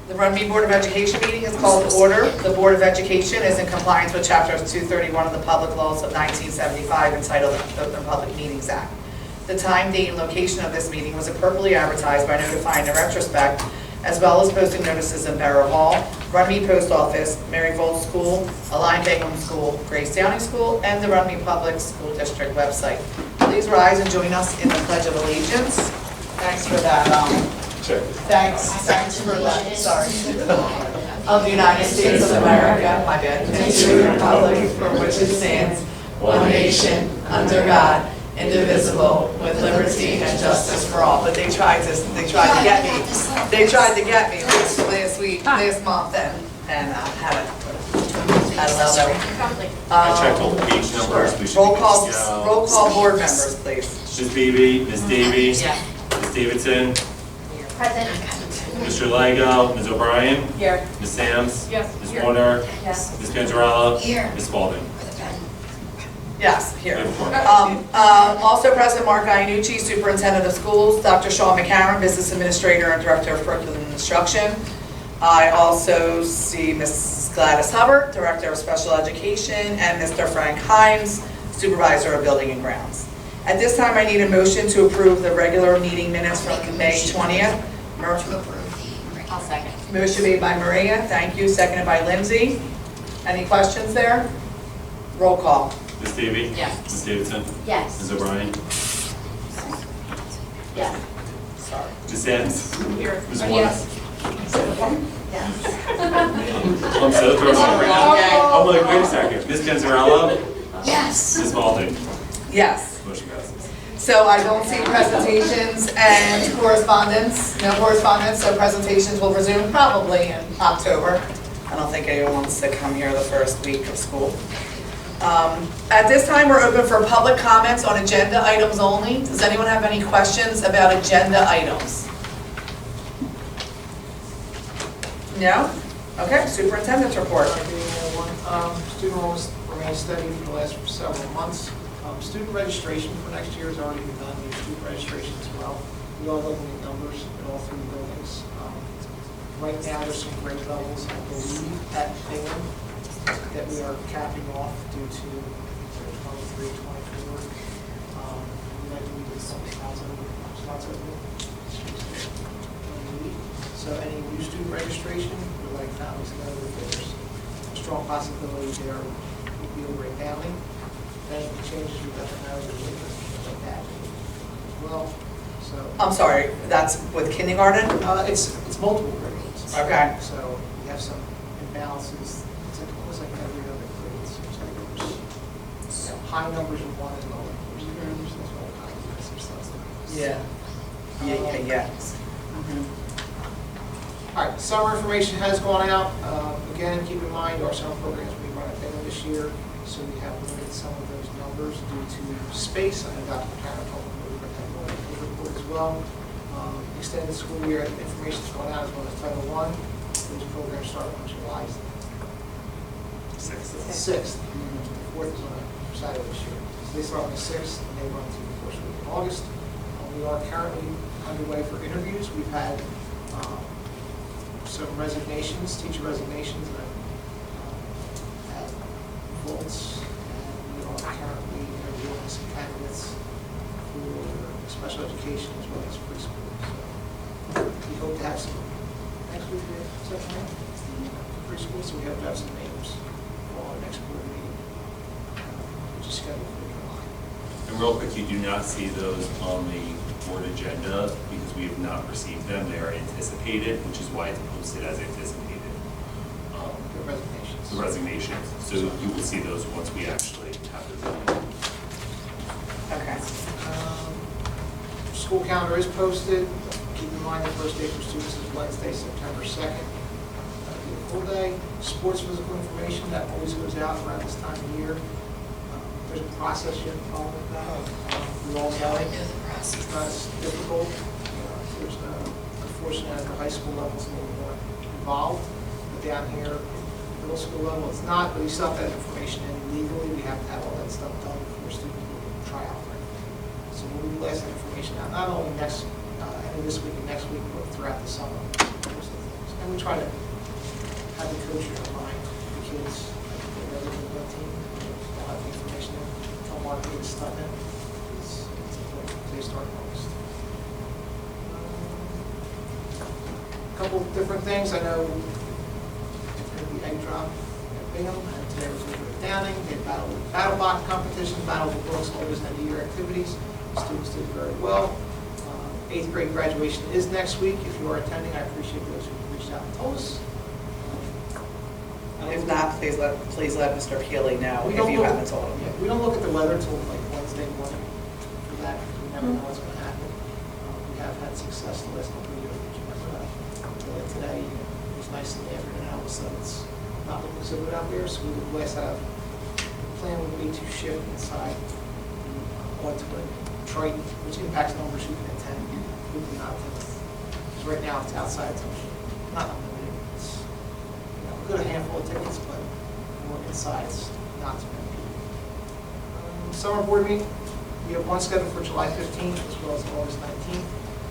The Runnemede Board of Education meeting is called to order. The Board of Education is in compliance with Chapter 231 of the Public Laws of 1975 entitled Open Public Meetings Act. The time, date, and location of this meeting was appropriately advertised by notifying in retrospect, as well as posting notices in Borough Hall, Runnemede Post Office, Maryville School, Align Bingham School, Grace Downing School, and the Runnemede Public School District website. Please rise and join us in the Pledge of Allegiance. Thanks for that. Thanks for that. Sorry. Of the United States of America, my bad, and to the republic for which it stands, one nation, under God, indivisible, with liberty and justice for all. But they tried to get me. They tried to get me last month, and had a level. I checked all the page numbers. We should Roll be call, good to go. roll call board members, please. Ms. Beebe, Ms. Davies, Yeah. Ms. Davidson, Present. Mr. Ligo, Ms. O'Brien, Here. Ms. Sams, Yes. Ms. Warner, Yes. Ms. Panzarella, Here. Ms. Spalding. Yes, here. Yeah. Also present, Mark Iannucci, Superintendent of Schools, Dr. Sean McCarron, Business Administrator and Director of Curriculum and Instruction. I also see Ms. Gladys Hubbard, Director of Special Education, and Mr. Frank Hines, Supervisor of Building and Grounds. At this time, I need a motion to approve the regular meeting minutes from May 20th. I'll second. Motion made by Maria, thank you, seconded by Lindsay. Any questions there? Roll call. Ms. Davy? Yes. Ms. Davidson? Yes. Ms. O'Brien? Yes. Sorry. Ms. Sams? Here. Ms. Warner? Yes. I'm so thrown off right now. I'm like, wait a second. Ms. Panzarella? Yes. Ms. Spalding? Yes. Motion passes. So I don't see presentations and correspondence, no correspondence, so presentations will resume probably in October. I don't think anyone wants to come here the first week of school. At this time, we're open for public comments on agenda items only. Does anyone have any questions about agenda items? No? Okay, superintendent's report. Student enrollment remains steady for the last several months. Student registration for next year has already been done, new student registration as well. We are looking at numbers in all three buildings. Right now, there's some grade levels, I believe, at Bingham that we are capping off due to 23, 24. We might need to some spots open. So any new student registration, we're like families know that there's a strong possibility there will be a rate down. Any changes, we let them know, like that as well. So I'm sorry, that's with kindergarten? it's multiple grades. Okay. So we have some imbalances. It's like almost like every other grade. So it's like there's high numbers in one and low numbers in others. That's all kinds of some stuff. Yeah. Yeah. All right, summer information has gone out. Again, keep in mind our summer programs we run at Bingham this year, so we have limited some of those numbers due to space. I know Dr. McCarron told me we were going to have a report as well. Extended school year information's gone out as well as Title I. Those programs start on July 6th. The 4th is on a Saturday this year. So they start on the 6th and they run through the first week of August. We are currently underway for interviews. We've had some resignations, teacher resignations, at votes, and we are currently interviewing some candidates for special education as well as preschool. So we hope to have some next week, preschool, so we hope to have some names for our next board meeting, which is scheduled for July. And real quick, you do not see those on the board agenda because we have not received them. They are anticipated, which is why it's posted as anticipated. The resignations. The resignations. So you will see those once we actually have them. Okay. School calendar is posted. Keep in mind the first day for students is Wednesday, September 2nd. That'll be a full day. Sports physical information, that always goes out around this time of year. There's a process you have to follow with that. We all know it. It's not as difficult. There's unfortunately at the high school level it's a little more involved. But down here, middle school level, it's not, but we still have that information in legally. We have to have all that stuff done before students will try out. So we'll blast that information out, not only next, end of this week and next week, but throughout the summer. And we try to have the coach in mind, the kids, like, they're ready for the team, they'll have the information, tell them why they get stuck in. It's important, they start August. A couple of different things, I know it's going to be egg drop at Bingham, and today was over at Downing. They battle box competition, battle the books, all those end of year activities. Students did very well. 8th grade graduation is next week. If you are attending, I appreciate those who reached out and told us. If not, please let Mr. Keeley know We if don't you look- haven't told him. Yeah, we don't look at the weather until like Wednesday morning for that, because we never know what's going to happen. We have had success the last couple of years, but you never know. Like today, it was nice in the afternoon, all of a sudden it's not looking so good out there, so we would blast out. The plan would be to shift inside onto a Triton, which impacts numbers who can attend, who cannot attend. Because right now it's outside, it's not unlimited. It's, a good handful of tickets, but more inside, it's not too many people. Summer board meeting, we have one scheduled for July 15th as well as August 19th.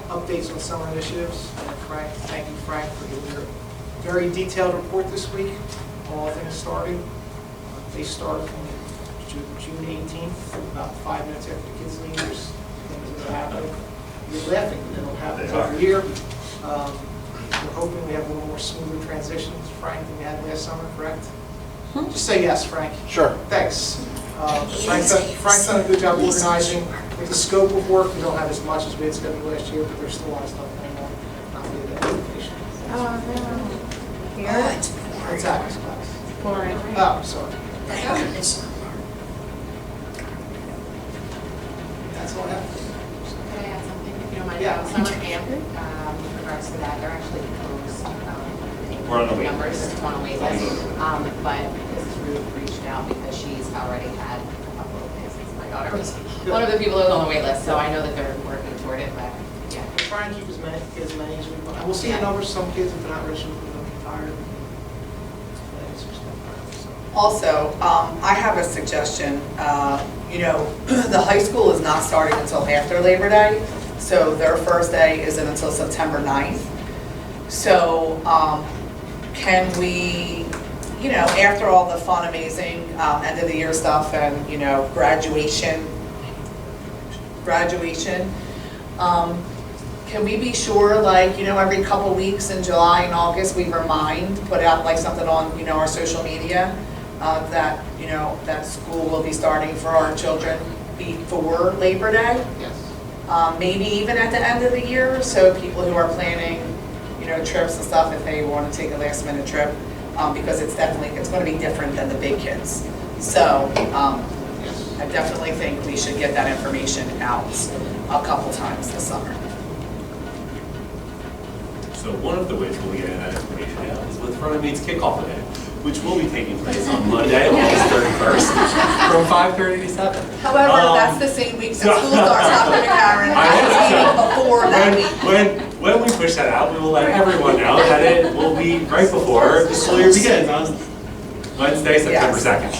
Updates on summer initiatives. And Frank, thank you, Frank, for giving your very detailed report this week on all things starting. They started from June 18th, about 5 minutes after the kids leave. There's things that are happening. You're laughing, they don't happen every year. We're hoping we have a little more smoother transitions, Frank, than we had last summer, correct? Just say yes, Frank. Sure. Thanks. Frank's done a good job organizing. With the scope of work, we don't have as much as we had scheduled last year, but there's still a lot of stuff going on. Not really that information. What's that? Oh, sorry. That's all I have. Can I add something, if you don't mind? Yeah. Summer camp, with regards to that, they're actually closed. We're on the wait Numbers, list. it's on a wait list. But Mrs. Ruth reached out because she's already had a couple of cases. My daughter was one of the people who was on the wait list, so I know that they're working toward it, but yeah. We're trying to keep as many as we can. And we'll see the numbers. Some kids, if they're not registered, they'll be tired. Also, I have a suggestion. The high school is not starting until after Labor Day, so their first day isn't until September 9th. So can we, after all the fun, amazing end of the year stuff and, graduation, can we be sure, every couple weeks in July and August, we put out something on, our social media that, that school will be starting for our children before Labor Day? Yes. Maybe even at the end of the year, so people who are planning, trips and stuff, if they want to take a last minute trip, because it's going to be different than the big kids. So I definitely think we should get that information out a couple times this summer. So one of the ways we'll be getting that information out is with Runnemede's kickoff event, which will be taking place on Monday, August 31st, from 5:30 to 7. However, that's the same week that school starts happening, Aaron. I That's before that week. When we push that out, we will let everyone know that it will be right before the school year begins on Wednesday, September 2nd.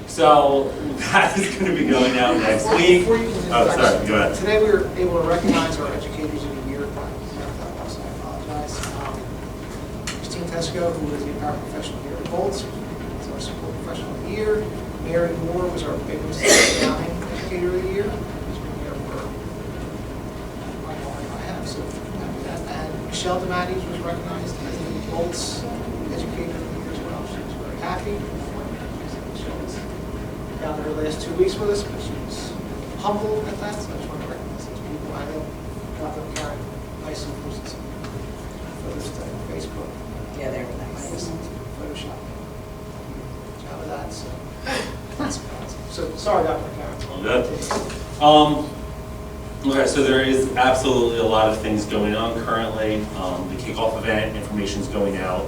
So that is going to be going out next week. Oh, sorry, go ahead. Today we were able to recognize our educators of the year. So I apologize. Christine Tesco, who was the paraprofessional here at Bolts, was our support professional of the year. Mary Moore was our big Downing educator of the year. She's been here for I have, so happy with that. And Michelle DeMatteis was recognized as the Bolts educator of the year as well. She was very happy. Michelle was down there the last 2 weeks with us, but she was humble at that, so I just want to recognize those people. I know got them carrying nice and posted some photos to Facebook. Yeah, they were nice. Photoshop. Job of that, so. So sorry about my camera. All good. Okay, so there is absolutely a lot of things going on currently. The kickoff event information is going out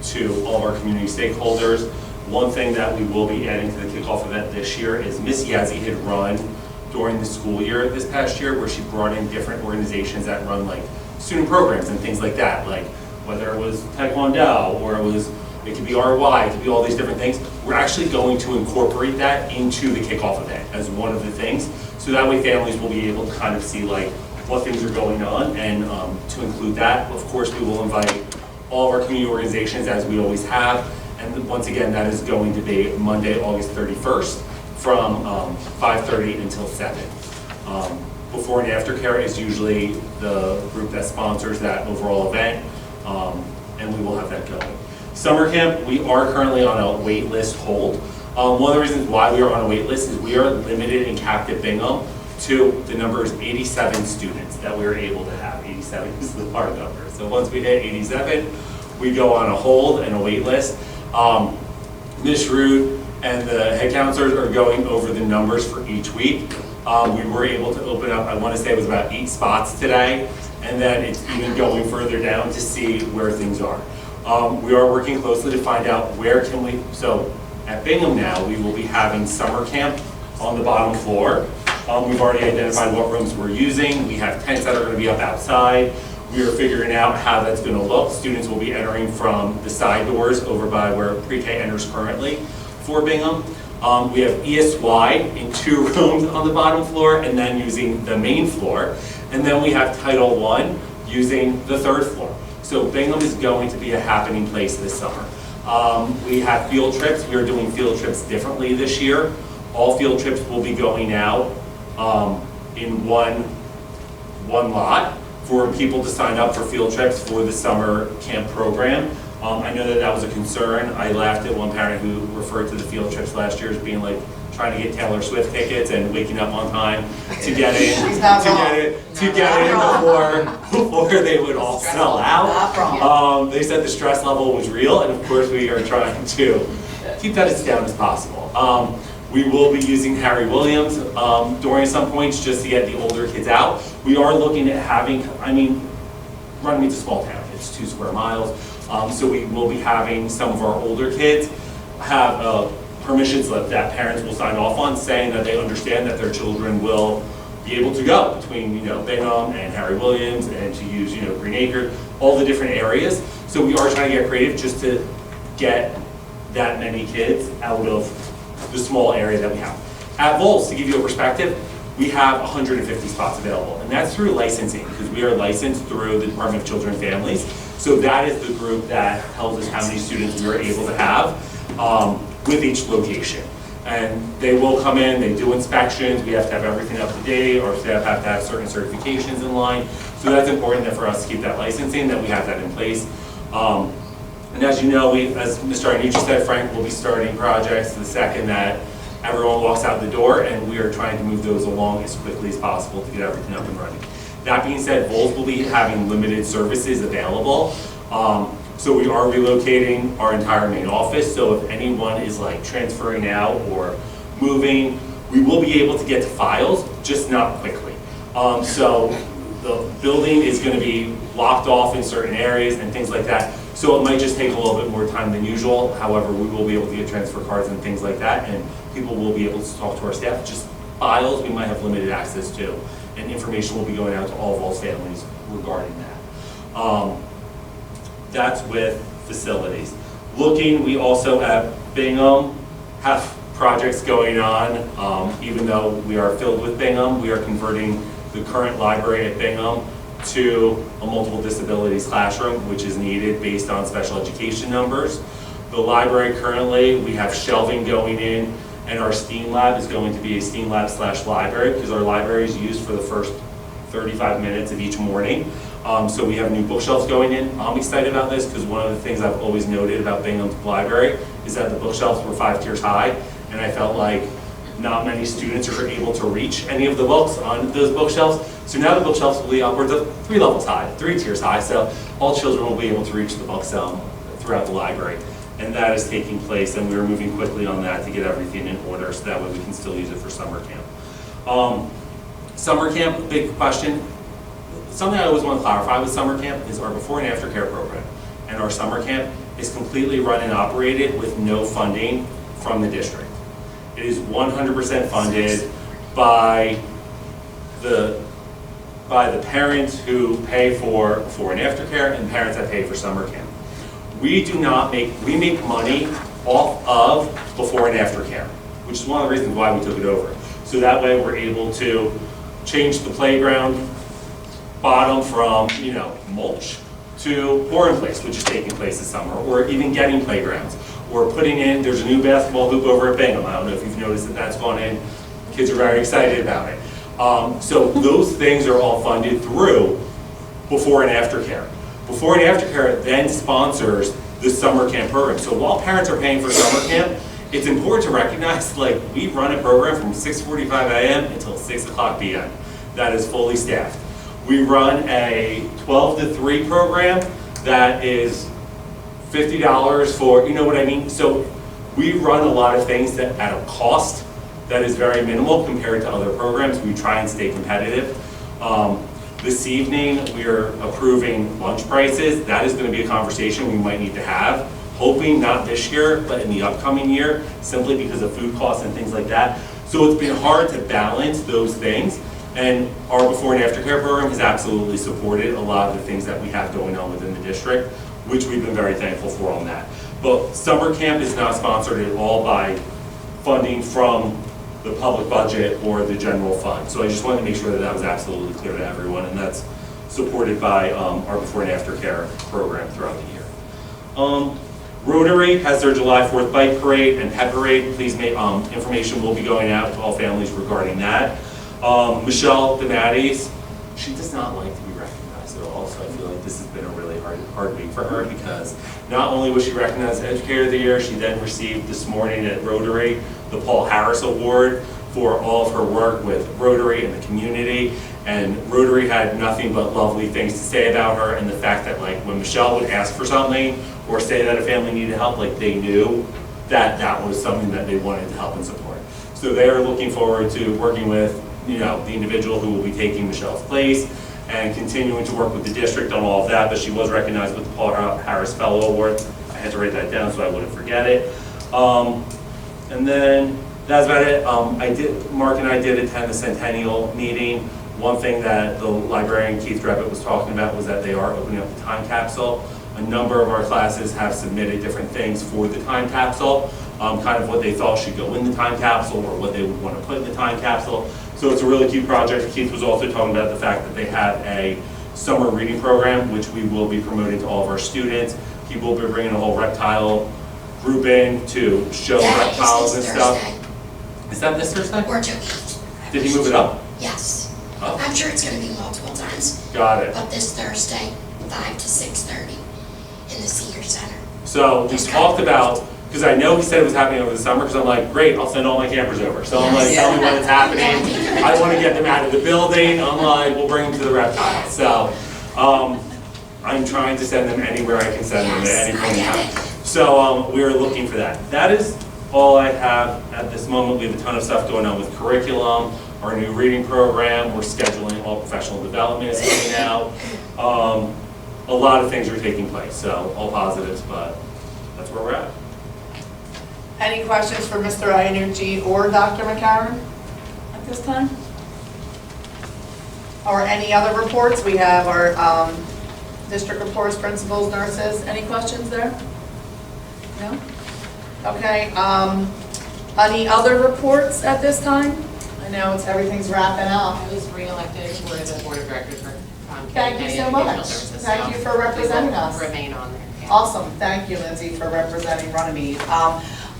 to all of our community stakeholders. One thing that we will be adding to the kickoff event this year is Miss Yazzie had run during the school year this past year, where she brought in different organizations that run student programs and things like that, whether it was Taekwondo or it could be RY, it could be all these different things. We're actually going to incorporate that into the kickoff event as one of the things, so that way families will be able to kind of see what things are going on, and to include that, of course, we will invite all of our community organizations as we always have. And once again, that is going to be Monday, August 31st from 5:30 until 7. Before and after care is usually the group that sponsors that overall event, and we will have that going. Summer camp, we are currently on a wait list hold. One of the reasons why we are on a wait list is we are limited in captive Bingham to the number is 87 students that we are able to have. 87 is the hard number. So once we hit 87, we go on a hold and a wait list. Ms. Root and the head counselors are going over the numbers for each week. We were able to open up, I want to say it was about 8 spots today, and then it's even going further down to see where things are. We are working closely to find out where can we, so at Bingham now, we will be having summer camp on the bottom floor. We've already identified what rooms we're using. We have tents that are going to be up outside. We are figuring out how that's going to look. Students will be entering from the side doors over by where pre-K enters currently for Bingham. We have ESY in 2 rooms on the bottom floor and then using the main floor. And then we have Title I using the 3rd floor. So Bingham is going to be a happening place this summer. We have field trips. We are doing field trips differently this year. All field trips will be going out in one lot for people to sign up for field trips for the summer camp program. I know that was a concern. I laughed at one parent who referred to the field trips last year as being like trying to get Taylor Swift tickets and waking up on time to get in, before they would all sell out. They said the stress level was real, and of course we are trying to keep that as down as possible. We will be using Harry Williams during some points just to get the older kids out. We are looking at having, Runnemede's a small town, it's 2 square miles. So we will be having some of our older kids have a permission slip that parents will sign off on saying that they understand that their children will be able to go between, Bingham and Harry Williams and to use, Green Acres, all the different areas. So we are trying to get creative just to get that many kids out of the small area that we have. At Vols, to give you a perspective, we have 150 spots available, and that's through licensing because we are licensed through the Department of Children and Families. So that is the group that tells us how many students we are able to have with each location. And they will come in, they do inspections, we have to have everything up to date, our staff have to have certain certifications in line. So that's important that for us to keep that licensing, that we have that in place. And as you know, as Mr. Arnucci said, Frank will be starting projects the second that everyone walks out the door, and we are trying to move those along as quickly as possible to get everything up and running. That being said, Vols will be having limited services available. So we are relocating our entire main office. So if anyone is like transferring out or moving, we will be able to get to files, just not quickly. So the building is going to be locked off in certain areas and things like that. So it might just take a little bit more time than usual. However, we will be able to get transfer cards and things like that, and people will be able to talk to our staff. Just files we might have limited access to, and information will be going out to all of Vols families regarding that. That's with facilities. Looking, we also at Bingham have projects going on. Even though we are filled with Bingham, we are converting the current library at Bingham to a multiple disabilities classroom, which is needed based on special education numbers. The library currently, we have shelving going in, and our STEAM lab is going to be a STEAM lab / library because our library is used for the first 35 minutes of each morning. So we have new bookshelves going in. I'm excited about this because one of the things I've always noted about Bingham's library is that the bookshelves were 5 tiers high, and I felt like not many students are able to reach any of the books on those bookshelves. So now the bookshelves will be upwards of 3 levels high, 3 tiers high, so all children will be able to reach the books throughout the library. And that is taking place, and we're moving quickly on that to get everything in order so that way we can still use it for summer camp. Summer camp, big question. Something I always want to clarify with summer camp is our before and after care program. And our summer camp is completely run and operated with no funding from the district. It is 100% funded by the parents who pay for before and after care and parents that pay for summer camp. We make money off of before and after care, which is one of the reasons why we took it over. So that way we're able to change the playground bottom from, mulch to Pour in Place, which is taking place this summer, or even getting playgrounds, or putting in, there's a new basketball hoop over at Bingham. I don't know if you've noticed that that's gone in. Kids are very excited about it. So those things are all funded through before and after care. Before and after care then sponsors the summer camp program. So while parents are paying for summer camp, it's important to recognize, like, we run a program from 6:45 a.m. until 6 o'clock p.m. that is fully staffed. We run a 12 to 3 program that is $50 for, you know what I mean? So we run a lot of things that at a cost that is very minimal compared to other programs. We try and stay competitive. This evening, we are approving lunch prices. That is going to be a conversation we might need to have, hoping not this year, but in the upcoming year, simply because of food costs and things like that. So it's been hard to balance those things, and our before and after care program has absolutely supported a lot of the things that we have going on within the district, which we've been very thankful for on that. But summer camp is not sponsored at all by funding from the public budget or the general fund. So I just wanted to make sure that that was absolutely clear to everyone, and that's supported by our before and after care program throughout the year. Rotary has their July 4th bike parade and pet parade. Please make, information will be going out to all families regarding that. Michelle Donati's, she does not like to be recognized at all, so I feel like this has been a really hard week for her, because not only was she recognized as Educator of the Year, she then received this morning at Rotary the Paul Harris Award for all of her work with Rotary and the community. And Rotary had nothing but lovely things to say about her, and the fact that, like, when Michelle would ask for something or say that a family needed help, like, they knew that that was something that they wanted to help and support. So they are looking forward to working with, you know, the individual who will be taking Michelle's place and continuing to work with the district on all of that. But she was recognized with the Paul Harris Fellow Award. I had to write that down so I wouldn't forget it. And then that's about it. Mark and I did attend the Centennial meeting. One thing that the librarian Keith Drevitt was talking about was that they are opening up the time capsule. A number of our classes have submitted different things for the time capsule, kind of what they thought should go in the time capsule or what they would want to put in the time capsule. So it's a really cute project. Keith was also talking about the fact that they have a summer reading program, which we will be promoting to all of our students. He will be bringing a whole reptile group in to show reptiles and stuff. Is that this Thursday? Or to 8. Did he move it up? Yes. Oh. I'm sure it's going to be multiple times. Got it. But this Thursday, 5 to 6:30 in the senior center. So we talked about, because I know he said it was happening over the summer, because I'm like, great, I'll send all my campers over. So I'm like, tell me when it's happening. I want to get them out of the building. I'm like, we'll bring them to the reptile. So I'm trying to send them anywhere I can send them at any point in time. So we are looking for that. That is all I have at this moment. We have a ton of stuff going on with curriculum, our new reading program. We're scheduling all professional development is coming out. A lot of things are taking place, so all positives, but that's where we're at. Any questions for Mr. Iannucci or Dr. McCarron at this time? Or any other reports? We have our district reports, principals, nurses. Any questions there? No? Okay. Any other reports at this time? I know everything's wrapping up. I was re-elected for the board of directors for Thank you so much. Thank you for representing us. Remain on there. Yeah. Awesome. Thank you, Lindsay, for representing Runnemede.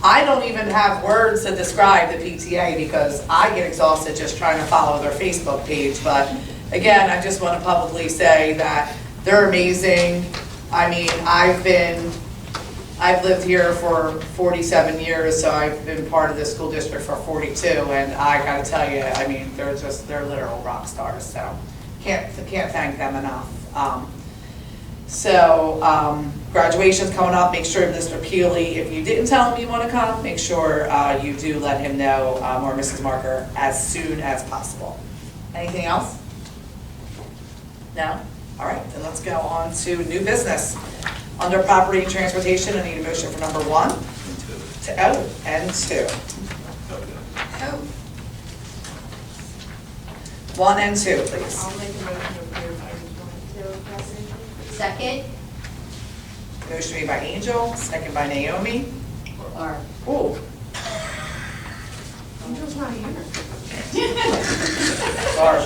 I don't even have words to describe the PTA because I get exhausted just trying to follow their Facebook page. But again, I just want to publicly say that they're amazing. I mean, I've lived here for 47 years, so I've been part of this school district for 42, and I gotta tell you, I mean, they're literal rock stars, so can't thank them enough. Graduation's coming up. Make sure Mr. Peely, if you didn't tell him you want to come, make sure you do let him know, or Mrs. Marker, as soon as possible. Anything else? No? All right, then let's go on to new business. Under property and transportation, I need a motion for number 1 and 2. Oh, 1 and 2, please. I'll make a motion to approve items 1 and 2 as presented. second. Motion made by Angel, second by Naomi. Or Ooh. Angel's not here. Sorry.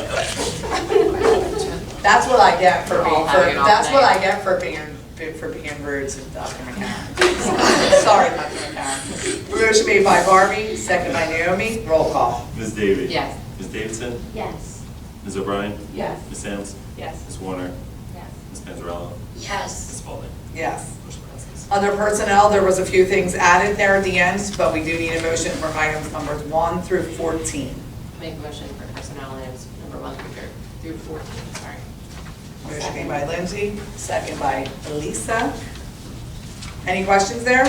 That's what I get for We're all being, having it all that's what night. I get for being rude to Dr. McCarron. Sorry, Dr. McCarron. Motion made by Barbie, second by Naomi, roll call. Ms. Davy? Yes. Ms. Davidson? Yes. Ms. O'Brien? Yes. Ms. Samms? Yes. Ms. Warner? Yes. Ms. Panzarella? Yes. Ms. Spalding? Yes. Motion passes. Under personnel, there was a few things added there at the end, but we do need a motion for items numbers 1 through 14. Make a motion for personnel items number 1 through 14, sorry. Motion made by Lindsay, second by Lisa. Any questions there?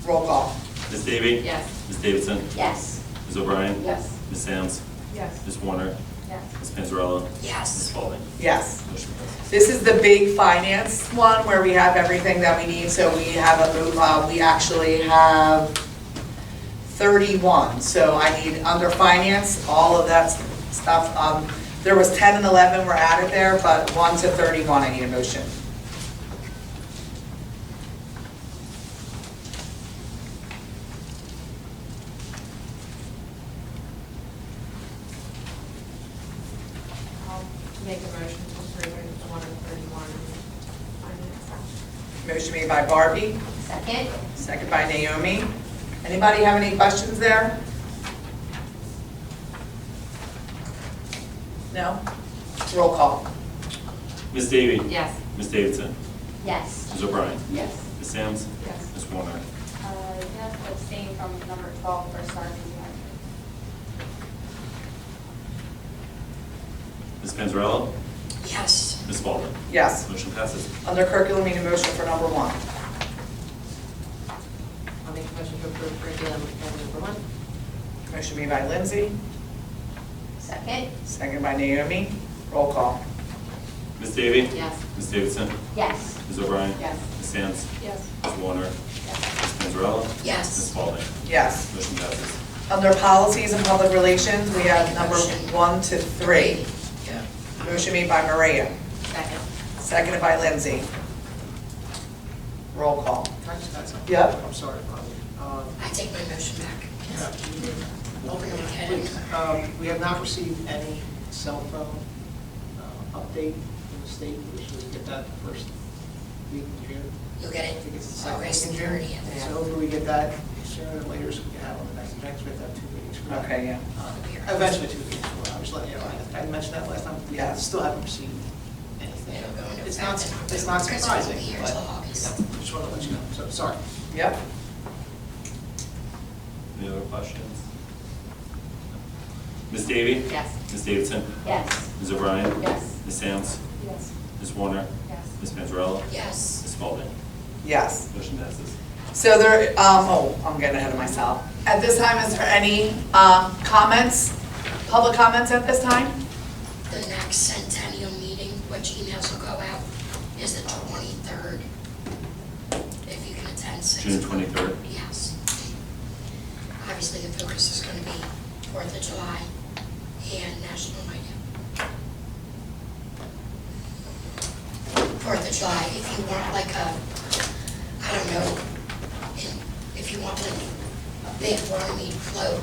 Roll call. Ms. Davy? Yes. Ms. Davidson? Yes. Ms. O'Brien? Yes. Ms. Samms? Yes. Ms. Warner? Yes. Ms. Panzarella? Ms. Yes. Spalding? Yes. Motion passes. This is the big finance one where we have everything that we need, so we have we actually have 31. So I need, under finance, all of that stuff, there was 10 and 11 were added there, but 1 to 31, I need a motion. I'll make a motion to approve the 131 finance. Motion made by Barbie, Second? second by Naomi. Anybody have any questions there? No? Roll call. Ms. Davy? Yes. Ms. Davidson? Yes. Ms. O'Brien? Yes. Ms. Samms? Yes. Ms. Warner? Yes, abstain from number 12 for sergeant. Ms. Panzarella? Yes. Ms. Spalding? Yes. Motion passes. Under curriculum, need a motion for number 1. I'll make a motion to approve curriculum item number 1. Motion made by Lindsay, Second? second by Naomi. Roll call. Ms. Davy? Yes. Ms. Davidson? Yes. Ms. O'Brien? Yes. Ms. Samms? Yes. Ms. Warner? Yes. Ms. Panzarella? Ms. Yes. Spalding? Yes. Motion passes. Under policies and public relations, we have number 1 to 3. Yeah. Motion made by Maria, Second. seconded by Lindsay. Roll call. Can I just add something? Yep. I'm sorry, Bobby. I take my motion back. Please, we have not received any cell phone update from the state. We should get that the first week in June. You'll get I it think it's the second August week in June. 30th. So hopefully we get that sooner than later so we can have it on the next agenda. We have to have 2 meetings for that. Okay, yeah. Eventually 2 meetings for it. I was letting you know, I mentioned that last time. We Yeah. still haven't received anything. It'll go into It's not, effect. it's not Chris surprising, won't be here but till August. just want to let you know. So, sorry. Yep. Any other questions? Ms. Davy? Yes. Ms. Davidson? Yes. Ms. O'Brien? Yes. Ms. Samms? Yes. Ms. Warner? Yes. Ms. Panzarella? Yes. Ms. Spalding? Yes. Motion passes. So there, I'm getting ahead of myself. At this time, is there any comments, public comments at this time? The next centennial meeting, which emails will go out, is the 23rd. If you can attend 6 June o'clock. 23rd? Yes. Obviously, the focus is going to be 4th of July and National Night Out. 4th of July, if you want like a, I don't know, if you want a big Runnemede float,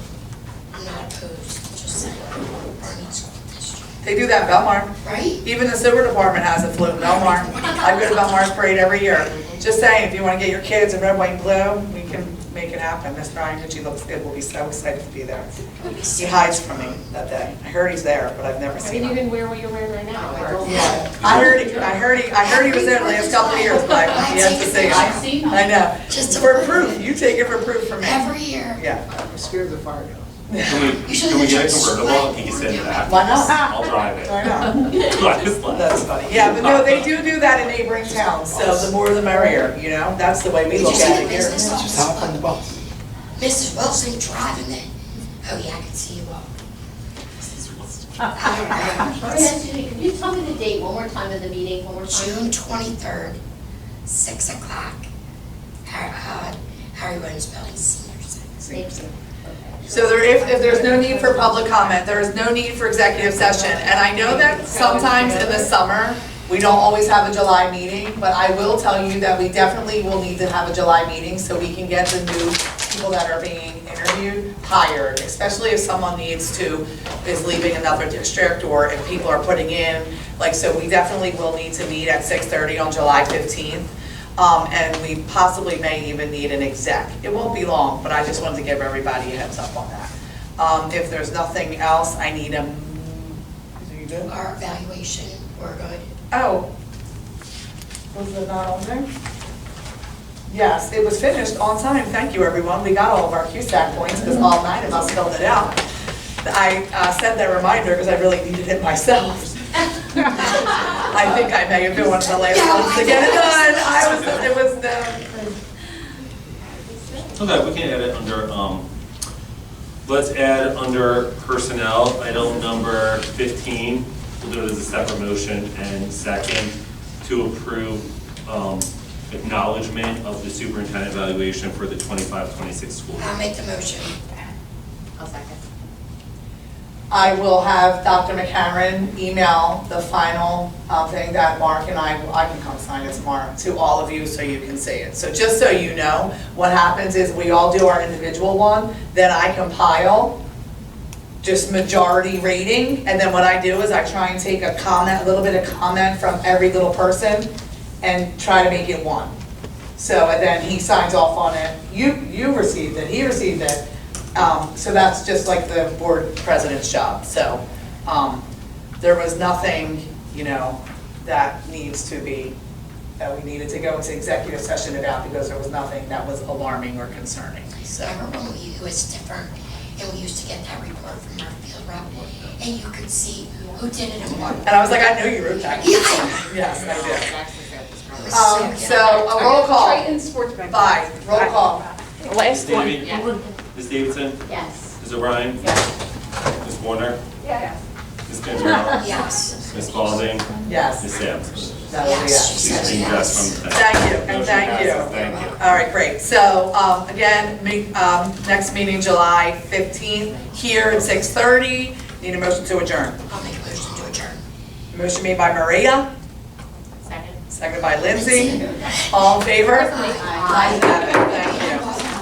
I'm not opposed, just saying, Runnemede School District, They do that in Belmar. right? Even the sewer department has a float in Belmar. I go to Belmar's parade every year. Just saying, if you want to get your kids in red, white, and blue, we can make it happen. Mr. Iancucci looks good, we'll be so excited to be there. He hides from me that day. I heard he's there, but I've never I seen mean, you him. can wear what you're wearing right now. Yeah, I heard he was there the last couple of years, but he has to say I've seen him. I know. Just For proof, you take it for proof from me. Every year. Yeah. I'm scared of the fire girls. Can we get a convertible? He can send it back. Why not? I'll drive it. I know. I just laughed. That's funny. Yeah, but no, they do that in neighboring towns, so the more the merrier, you know? That's the way we Did look you see at the it here. business office? Hop on the bus. Mrs. Wilson driving it. Oh yeah, I can see you all. Excuse me, could you tell me the date one more time of the meeting, one more time? June 23rd, 6 o'clock. Harry Williams Building, Senior Center. Thank you. So there, if there's no need for public comment, there is no need for executive session. And I know that sometimes in the summer, we don't always have a July meeting, but I will tell you that we definitely will need to have a July meeting so we can get the new people that are being interviewed hired, especially if someone is leaving another district, or if people are putting in, like, so we definitely will need to meet at 6:30 on July 15th. And we possibly may even need an exec. It won't be long, but I just wanted to give everybody a heads up on that. If there's nothing else, I need are you good? Our evaluation, we're good. Oh, was it not on there? Yes, it was finished on time. Thank you, everyone. We got all of our QSAC points because all 9 of us filled it out. I sent that reminder because I really needed it myself. I think I may have been one of the last ones to get it done. It was Okay, we can add it under, let's add under personnel, item number 15. We'll do it as a separate motion. And second, to approve acknowledgement of the superintendent evaluation for the 25-26 school year. I'll make the motion. I'll second. I will have Dr. McCarron email the final thing that Mark and I can come sign it tomorrow, to all of you so you can see it. So just so you know, what happens is we all do our individual one, then I compile just majority rating, and then what I do is I try and take a comment, a little bit of comment from every little person and try to make it one. So, and then he signs off on it. You received it, he received it. So that's just like the board president's job. So there was nothing, that needs to be, that we needed to go into executive session about, because there was nothing that was alarming or concerning. So Remember when it was different, and we used to get that report from our field rep, and you could see who did it and what. and I was like, I knew you wrote that. Yeah. Yes, I did. It was so So a roll call. Triton Sports Bank. Bye. Roll call. Last one. Ms. Davey? Ms. Davidson? Yes. Ms. O'Brien? Yes. Ms. Warner? Yes. Ms. Panzarella? Yes. Ms. Spalding? Yes. Ms. Samson? That was a Yes, yes. she She's said being yes. dressed from the. Thank you, and Motion thank you. passes. Thank you. All right, great. So, again, next meeting, July 15th, here at 6:30. Need a motion to adjourn. I'll make a motion to adjourn. Motion made by Maria, Second. seconded by Lindsay. All in favor? Personally, aye. Ayes have it.